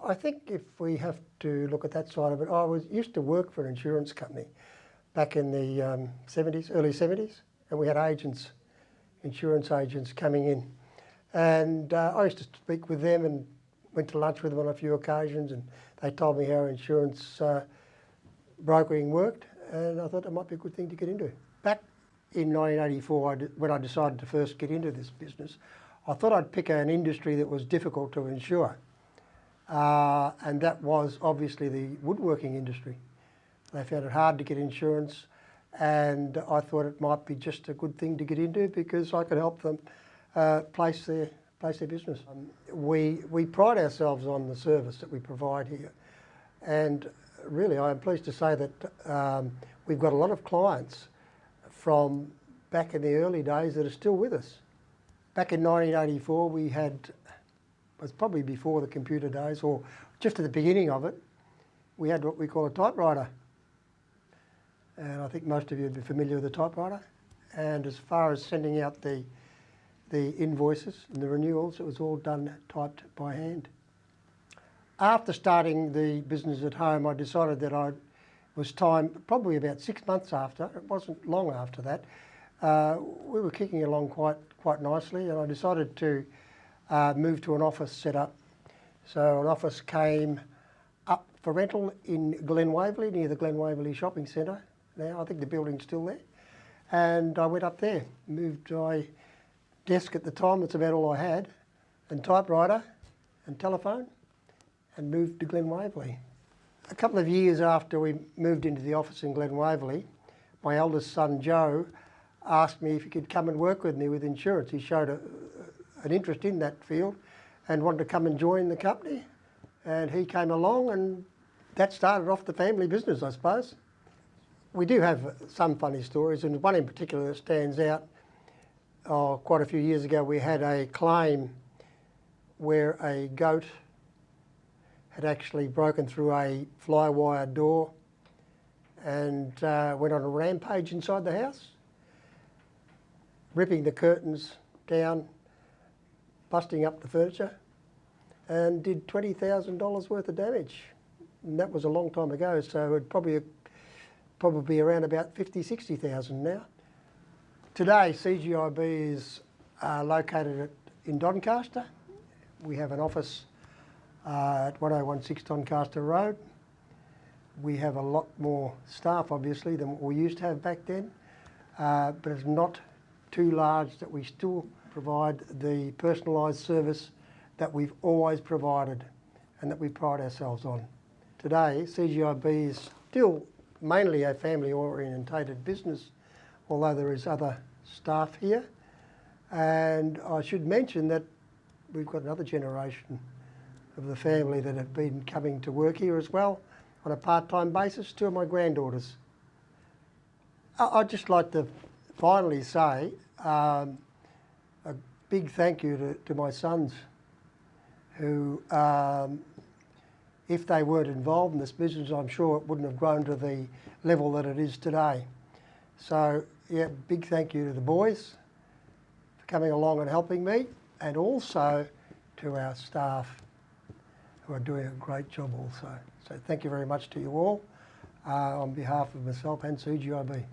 I think if we have to look at that side of it, used to work for an insurance company back in the 70s, early 70s, and we had agents, insurance agents coming in. And I used to speak with them and went to lunch with them on a few occasions, and they told me how insurance brokering worked, and I thought that might be a good thing to get into. Back in 1984, when I decided to first get into this business, I thought I'd pick an industry that was difficult to insure, and that was obviously the woodworking industry. They found it hard to get insurance, and I thought it might be just a good thing to get into because I could help them place their business. We pride ourselves on the service that we provide here, and really I'm pleased to say that we've got a lot of clients from back in the early days that are still with us. Back in 1984 we had, it was probably before the computer days or just at the beginning of it, we had what we call a typewriter. And I think most of you would be familiar with the typewriter. And as far as sending out the invoices and the renewals, it was all done typed by hand. After starting the business at home, I decided that it was time, probably about 6 months after, it wasn't long after that, we were kicking along quite nicely, and I decided to move to an office setup. So an office came up for rental in Glen, Waverley, near the Glen Waverley shopping centre. Now I think the building's still there, and I went up there, moved my desk at the time, that's about all I had, and typewriter and telephone, and moved to Glen Waverley. A couple of years after we moved into the office in Glen Waverley, my eldest son Joe asked me if he could come and work with me with insurance. He showed an interest in that field and wanted to come and join the company, and he came along, and that started off the family business, I suppose. We do have some funny stories, and one in particular that stands out. Quite a few years ago we had a claim where a goat had actually broken through a fly-wire door and went on a rampage inside the house, ripping the curtains down, busting up the furniture, and did $20,000 worth of damage. And that was a long time ago, so it'd probably around about 50,000, 60,000 now. Today, CGIB is located in Doncaster. We have an office at 1016 Doncaster Road. We have a lot more staff, obviously, than what we used to have back then, but it's not too large that we still provide the personalised service that we've always provided and that we pride ourselves on. Today, CGIB is still mainly a family-orientated business, although there is other staff here. And I should mention that we've got another generation of the family that have been coming to work here as well on a part-time basis, 2 of my granddaughters. I'd just like to finally say a big thank you to my sons who, if they weren't involved in this business, I'm sure it wouldn't have grown to the level that it is today. So yeah, big thank you to the boys for coming along and helping me, and also to our staff who are doing a great job also. So thank you very much to you all on behalf of myself and CGIB.